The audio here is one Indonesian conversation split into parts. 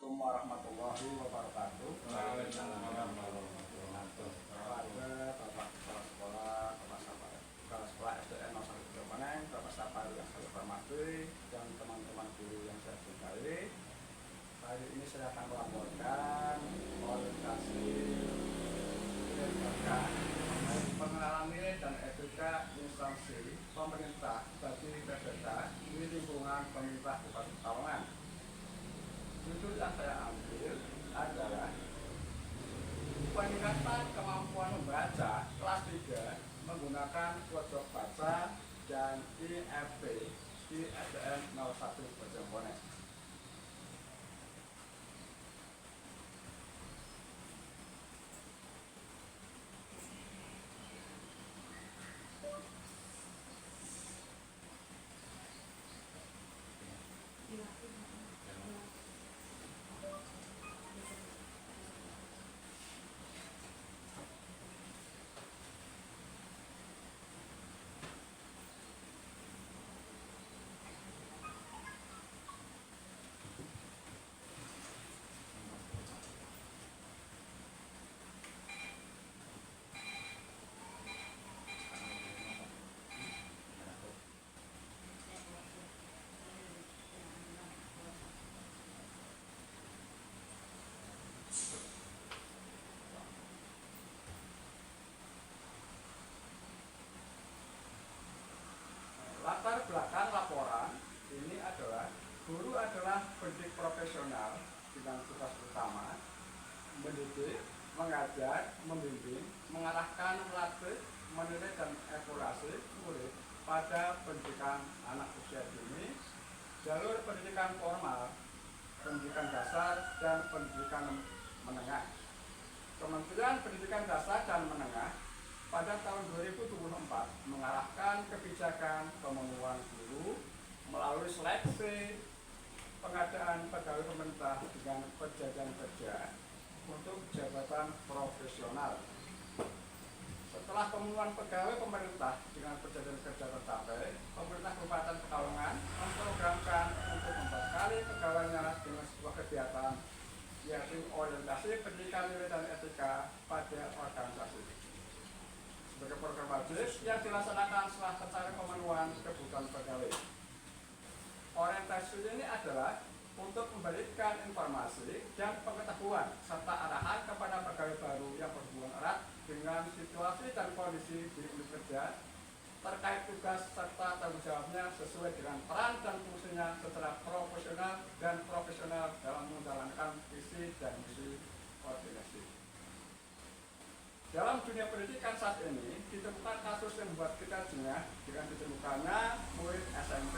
Assalamualaikum warahmatullahi wabarakatuh. Waalaikumsalam warahmatullahi wabarakatuh. Kepada Bapak Kepala Sekolah, Kepala Sekolah SDN 01 Maneng, Bapak Sapari yang saya hormati, dan teman-teman guru yang saya cintai. Hari ini saya akan melaporkan orientasi pengenalan nilai dan etika instansi pemerintah bagi peserta di lingkungan pemerintah Kabupaten Pekalongan. Judul yang saya ambil adalah peningkatan kemampuan membaca kelas 3 menggunakan pojok baca dan IFP di SDN 01 Bojongkoneng. Latar belakang laporan ini adalah guru adalah pendidik profesional dengan tugas utama mendidik, mengajar, membimbing, mengarahkan, melatih, menilai dan evaluasi murid pada pendidikan anak usia dini, jalur pendidikan formal, pendidikan dasar, dan pendidikan menengah. Kementerian Pendidikan Dasar dan Menengah pada tahun 2024 mengarahkan kebijakan pemenuhan guru melalui seleksi pengadaan pegawai pemerintah dengan perjanjian kerja untuk jabatan profesional. Setelah pemenuhan pegawai pemerintah dengan perjanjian kerja tercapai, pemerintah Kabupaten Pekalongan memprogramkan untuk membekali pegawainya dengan sebuah kegiatan yaitu orientasi pendidikan nilai dan etika pada organisasi. Sebagai program wajib yang dilaksanakan setelah tercapai pemenuhan kebutuhan pegawai. Orientasi ini adalah untuk memberikan informasi dan pengetahuan serta arahan kepada pegawai baru yang berhubungan erat dengan situasi dan kondisi di unit kerja terkait tugas serta tanggung jawabnya sesuai dengan peran dan fungsinya secara profesional dan profesional dalam menjalankan visi dan misi organisasi. Dalam dunia pendidikan saat ini ditemukan kasus yang membuat kita jengah dengan ditemukannya murid SMP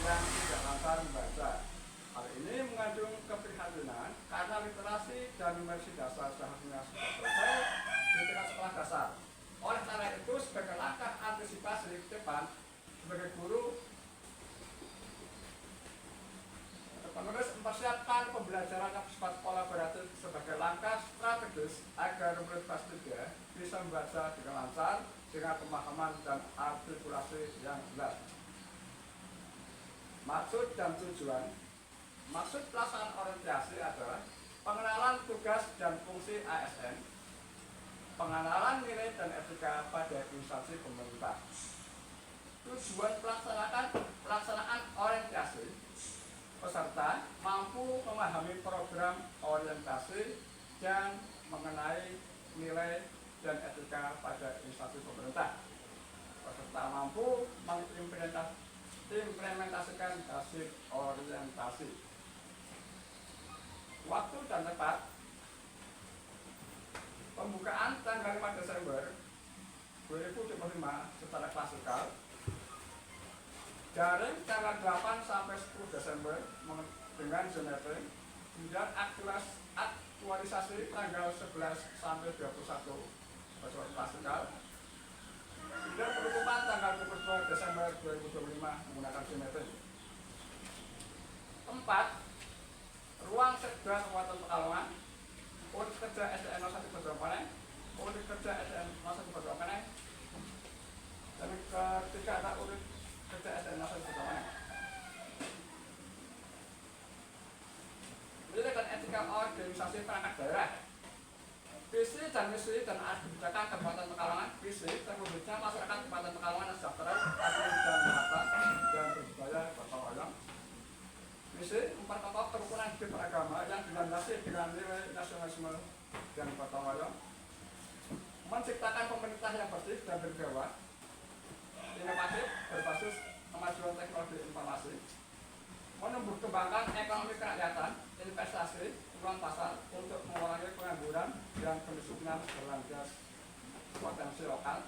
yang tidak lancar membaca. Hal ini mengandung keprihatinan karena literasi dan numerasi dasar seharusnya sudah selesai di tingkat sekolah dasar. Oleh karena itu, sebagai langkah antisipasi ke depan, sebagai guru penulis mempersiapkan pembelajaran yang bersifat kolaboratif sebagai langkah strategis agar murid kelas 3 bisa membaca dengan lancar dengan pemahaman dan artikulasi yang jelas. Maksud dan tujuan. Maksud pelaksanaan orientasi adalah pengenalan tugas dan fungsi ASN, pengenalan nilai dan etika pada instansi pemerintah. Tujuan pelaksanaan orientasi, peserta mampu memahami program orientasi dan mengenai nilai dan etika pada instansi pemerintah. Peserta mampu mengimplementasikan hasil orientasi. Waktu dan tempat. Pembukaan tanggal 5 Desember 2025 secara klasikal. Daring tanggal 8 sampai 10 Desember dengan Zoom meeting. Kemudian aktualisasi tanggal 11 sampai 21 secara klasikal. Kemudian penutupan tanggal 22 Desember 2025 menggunakan Zoom meeting. 4. Ruang Sekda Kabupaten Pekalongan, unit kerja SDN 01 Bojongkoneng, unit kerja SDN 01 Bojongkoneng, dan ketiga ada unit kerja SDN 01 Bojongkoneng. Nilai dan sikap organisasi perangkat daerah. Visi dan misi dan arah kebijakan Kabupaten Pekalongan. Visi terwujudnya masyarakat Kabupaten Pekalongan yang sejahtera, adil dan merata dan berbudaya gotong royong. Misi memperkokoh kerukunan hidup beragama yang dilandasi dengan nilai nasionalisme dan gotong royong. Menciptakan pemerintah yang bersih dan berwibawa, inovatif, berbasis kemajuan teknologi informasi. Menumbuh kembangkan ekonomi kerakyatan, investasi, uang pasar untuk mengurangi pengangguran dan kemiskinan belanja potensi lokal.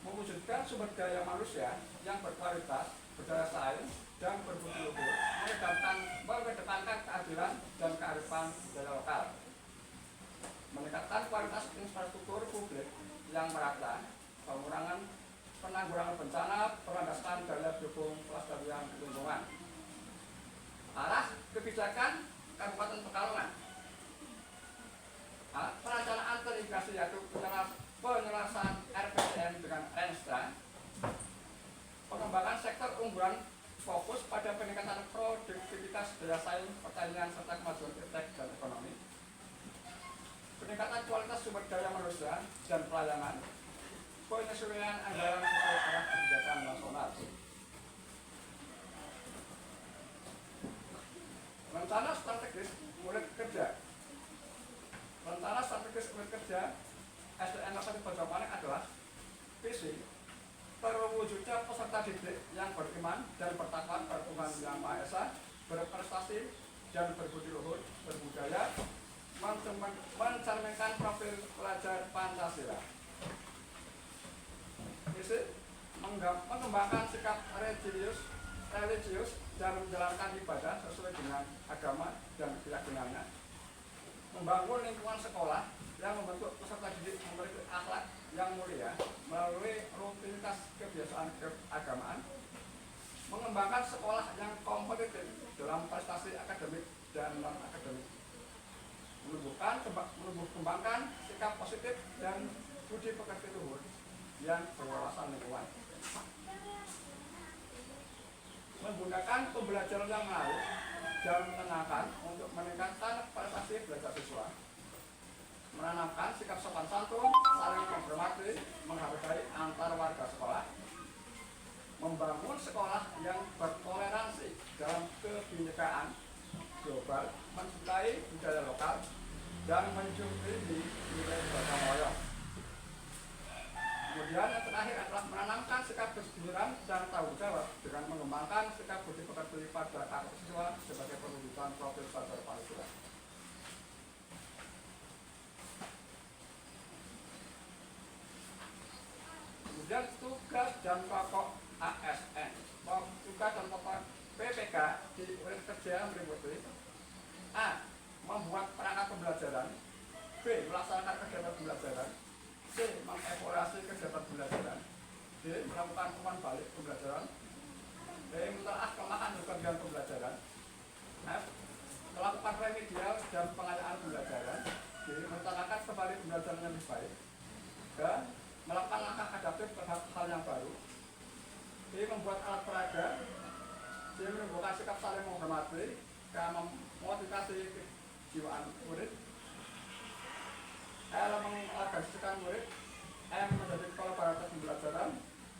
Mewujudkan sumber daya manusia yang berkualitas, berdaya saing, dan berbudi luhur, mengedepankan keadilan dan kearifan budaya lokal. Meningkatkan kualitas infrastruktur publik yang merata, penanggulangan bencana, perlandaskan daya dukung pelestarian lingkungan. Arah kebijakan Kabupaten Pekalongan. Perencanaan terintegrasi yaitu penyelesaian RPJM dengan Renstra. Pengembangan sektor unggulan fokus pada peningkatan produktivitas daya saing pertanian serta kemajuan iptek dan ekonomi. Peningkatan kualitas sumber daya manusia dan pelayanan. Penyesuaian anggaran sesuai arah kebijakan nasional. Rencana strategis murid kerja. Rencana strategis murid kerja SDN Kabupaten Bojongkoneng adalah visi terwujudnya peserta didik yang beriman dan bertakwa kepada Tuhan Yang Maha Esa, berprestasi dan berbudi luhur, berbudaya, mencerminkan profil pelajar Pancasila. Visi mengembangkan sikap religius dan menjalankan ibadah sesuai dengan agama dan keyakinannya. Membangun lingkungan sekolah yang membentuk peserta didik memiliki akhlak yang mulia melalui rutinitas kebiasaan keagamaan. Mengembangkan sekolah yang kompetitif dalam prestasi akademik dan non-akademik. Kembangkan sikap positif dan budi pekerti luhur yang berwawasan lingkungan. Menggunakan pembelajaran yang menarik dan menyenangkan untuk meningkatkan prestasi belajar siswa. Menanamkan sikap sopan santun, saling menghormati, menghargai antar warga sekolah. Membangun sekolah yang bertoleransi dalam kebinekaan global, mencintai budaya lokal, dan menjunjung tinggi nilai gotong royong. Kemudian yang terakhir adalah menanamkan sikap kejujuran dan tanggung jawab dengan mengembangkan sikap budi pekerti pada karakter siswa sebagai perwujudan profil pelajar Pancasila. Kemudian tugas dan pokok ASN. Tugas dan pokok PPK di unit kerja meliputi A. Membuat perangkat pembelajaran. B. Melaksanakan kegiatan pembelajaran. C. Mengevaluasi kegiatan pembelajaran. D. Melakukan umpan balik pembelajaran. D. Menelaah kelemahan kegiatan pembelajaran. F. Melakukan remedial dan pengayaan pembelajaran. D. Menetapkan kembali pembelajaran yang lebih baik. D. Melakukan langkah adaptif terhadap hal yang baru. D. Membuat alat peraga. C. Menumbuhkan sikap saling menghormati. K. Memotivasi kejiwaan murid. L. Mengorganisasikan murid. M. Menjadi kolaborator pembelajaran.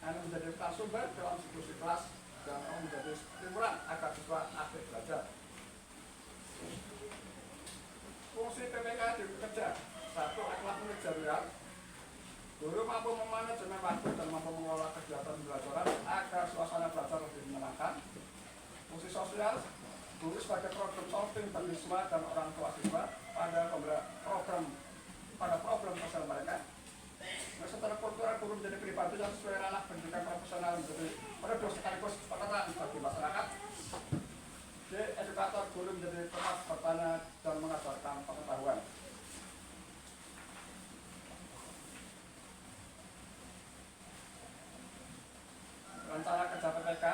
N. Menjadi sumber dalam diskusi kelas. Dan O. Menjadi stimulan agar siswa aktif belajar. Fungsi PPK di kerja. 1. Adalah manajerial. Guru mampu memanajemen waktu dan mampu mengelola kegiatan pembelajaran agar suasana belajar lebih menyenangkan. Fungsi sosial. Guru sebagai problem solving bagi siswa dan orang tua siswa pada problem sosial mereka. Secara kultural, guru menjadi pribadi yang sesuai ranah pendidikan profesional menjadi penerus sekaligus penerang bagi masyarakat. D. Edukator, guru menjadi tempat bertanya dan mengajarkan pengetahuan. Rencana kerja PPK.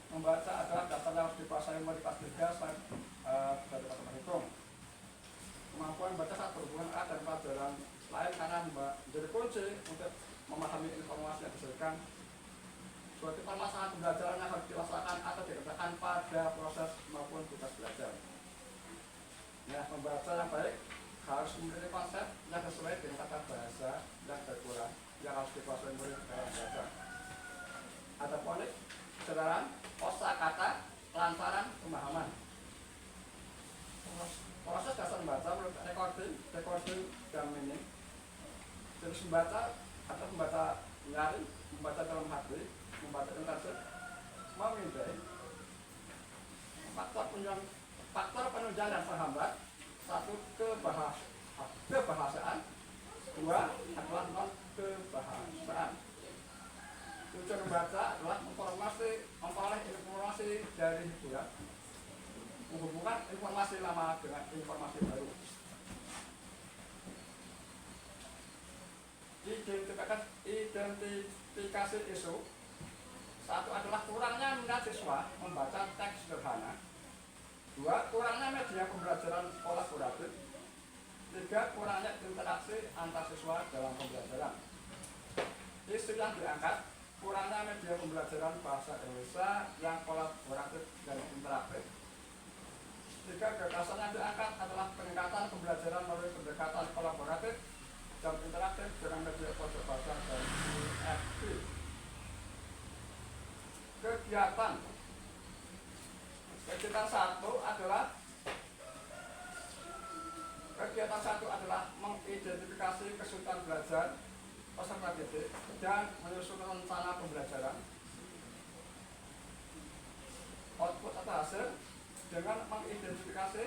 Membaca adalah dasar yang harus dikuasai mulai kelas 3 selain dari patokan hitung. Kemampuan membaca saat berhubungan erat dan pelajaran lain karena menjadi kunci untuk memahami informasi yang disajikan. Suatu permasalahan pembelajaran yang harus dilaksanakan atau dikerjakan pada proses maupun tugas belajar. Membaca yang baik harus memiliki konsep yang sesuai dengan tata bahasa yang berkurang yang harus dikuasai murid dalam membaca. Ada fonik, sederhana, kosakata, kelancaran, pemahaman. Proses dasar membaca menurut recording dan meaning. Jenis membaca atau membaca nyari, membaca dalam hati, membaca intensif, memindai. Faktor penunjang dan penghambat. 1. Kebahasaan. 2. Adalah non kebahasaan. Tujuan membaca adalah memperoleh informasi dari hiburan, menghubungkan informasi lama dengan informasi baru. Identifikasi isu. 1. Adalah kurangnya minat siswa membaca teks sederhana. 2. Kurangnya media pembelajaran kolaboratif. 3. Kurangnya interaksi antar siswa dalam pembelajaran. Isu yang diangkat: kurangnya media pembelajaran bahasa Indonesia yang kolaboratif dan interaktif. 3. Gagasan yang diangkat adalah peningkatan pembelajaran melalui pendekatan kolaboratif dan interaktif dengan media pojok baca dan UFB. Kegiatan 1 adalah mengidentifikasi kesulitan belajar peserta didik dan menyusun rencana pembelajaran. Output atau hasil: dengan mengidentifikasi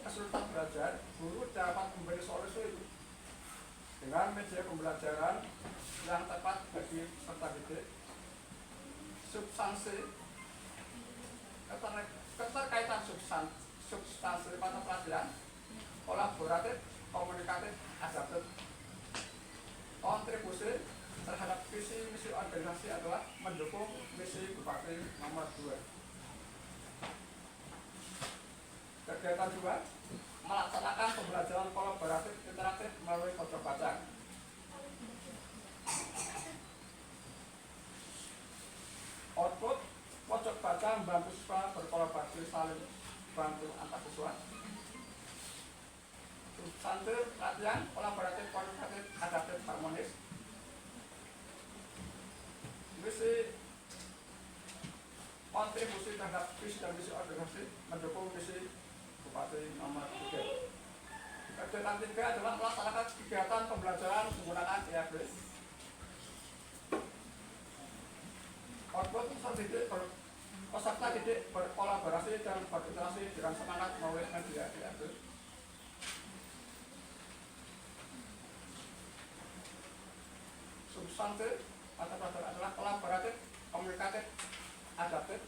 kesulitan belajar, guru dapat memberi solusi dengan media pembelajaran yang tepat bagi peserta didik. Substansi: keterkaitan substansi mata pelajaran, kolaboratif, komunikatif, adaptif. Kontribusi terhadap visi misi organisasi adalah mendukung misi Bupati nomor 2. Kegiatan 2: melaksanakan pembelajaran kolaboratif interaktif melalui pojok baca. Output: pojok baca membantu siswa berkolaborasi, saling bantu antar siswa. Substansi latihan kolaboratif, komunikatif, adaptif, harmonis. Misi kontribusi terhadap visi dan misi organisasi mendukung misi Bupati nomor 3. Kegiatan 3 adalah melaksanakan kegiatan pembelajaran menggunakan IAB. Output: peserta didik berkolaborasi dan berinteraksi dengan semangat melalui media IAB. Substansi mata pelajaran adalah kolaboratif, komunikatif, adaptif.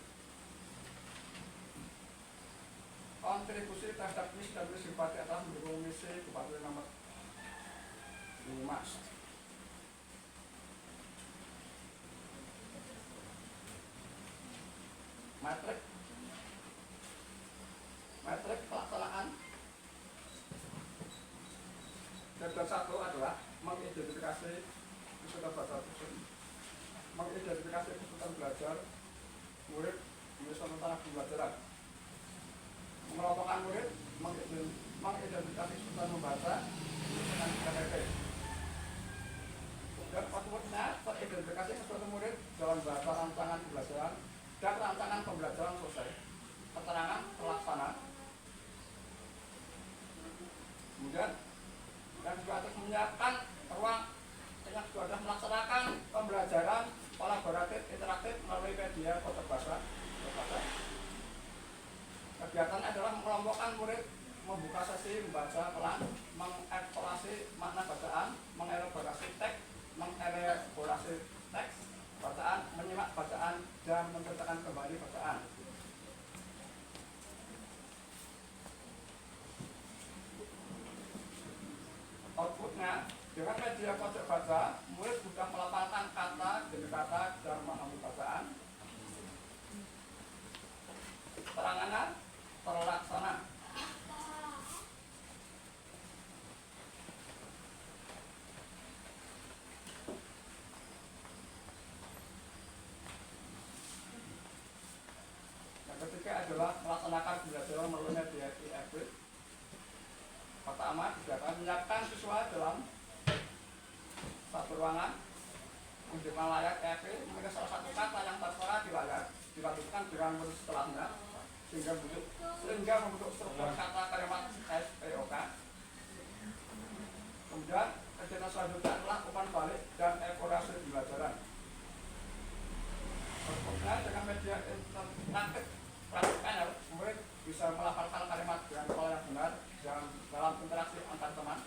Kontribusi terhadap misi dan misi Bupati adalah mendukung misi Bupati nomor 5. Metrik pelaksanaan. Kegiatan 1 adalah mengidentifikasi kesulitan belajar murid menyusun rencana pembelajaran. Mengelompokkan murid, mengidentifikasi kesulitan membaca dengan KTP. Dan outputnya teridentifikasi kesulitan murid dalam bahasa rancangan pembelajaran dan rancangan pembelajaran selesai. Keterangan pelaksana. Kemudian yang juga harus menyiapkan ruang yang sudah melaksanakan pembelajaran kolaboratif interaktif melalui media pojok baca. Kegiatan adalah mengelompokkan murid, membuka sesi membaca pelan, mengeksplorasi makna bacaan, mengelaborasi teks bacaan, menyimak bacaan dan menceritakan kembali bacaan. Outputnya, dengan media pojok baca, murid sudah melafalkan kata demi kata dan memahami bacaan. Keterangannya terlaksana. Yang ketiga adalah melaksanakan pembelajaran melalui media IAB. Pertama, disediakan menyiapkan siswa dalam satu ruangan menggunakan layar EP memilih salah satu kata yang tertera di layar dilanjutkan dengan huruf setelahnya sehingga membentuk struktur kata kalimat SPOK. Kemudian kegiatan selanjutnya adalah umpan balik dan evaluasi pembelajaran. Berikutnya dengan media interaktif praktik panel, murid bisa melafalkan kalimat dengan pola yang benar dalam interaksi antar teman.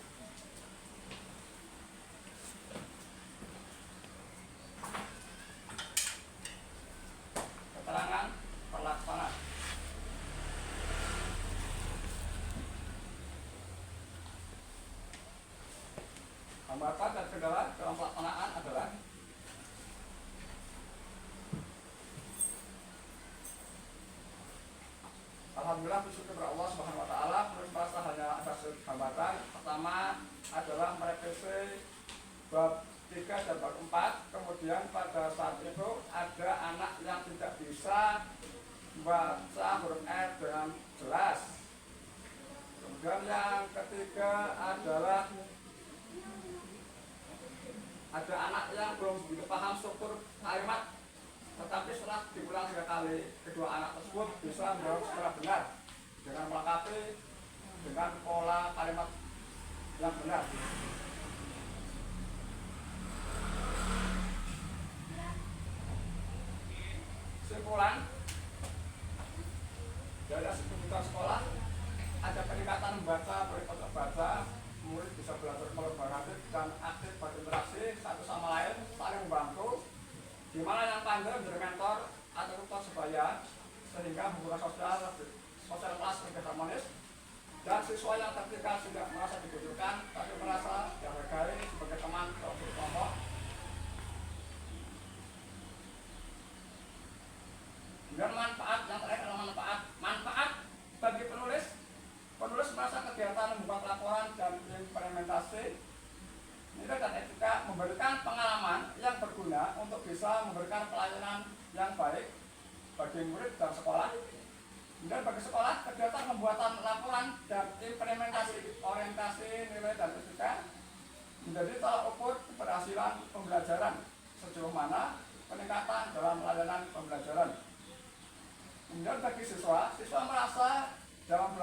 Keterangan pelaksana. Hambatan dan kendala dalam pelaksanaan adalah alhamdulillah bersyukur kepada Allah Subhanahu wa taala, belum merasa hanya ada hambatan. Pertama adalah merevisi bab 3 dan bab 4. Kemudian pada saat itu ada anak yang tidak bisa membaca huruf R dengan jelas. Kemudian yang ketiga adalah ada anak yang belum begitu paham struktur kalimat, tetapi setelah diulang 3 kali, kedua anak tersebut bisa menjawab secara benar dengan melengkapi dengan pola kalimat yang benar. Kesimpulan dari hasil kebutuhan sekolah, ada peningkatan membaca, berikut baca, murid bisa belajar kolaboratif dan aktif berinteraksi satu sama lain, saling membantu, di mana yang pandai menjadi mentor atau tutor sebaya, sehingga hubungan sosial kelas lebih harmonis, dan siswa yang ketika tidak merasa dibutuhkan tapi merasa dihargai sebagai teman dalam kelompok. Dan manfaat yang terakhir adalah manfaat bagi penulis. Penulis merasa kegiatan membuat laporan dan implementasi nilai dan etika memberikan pengalaman yang berguna untuk bisa memberikan pelayanan yang baik bagi murid dan sekolah. Dan bagi sekolah, kegiatan pembuatan laporan dan implementasi orientasi nilai dan etika menjadi tolak ukur keberhasilan pembelajaran sejauh mana peningkatan dalam pelayanan pembelajaran. Kemudian bagi siswa merasa dalam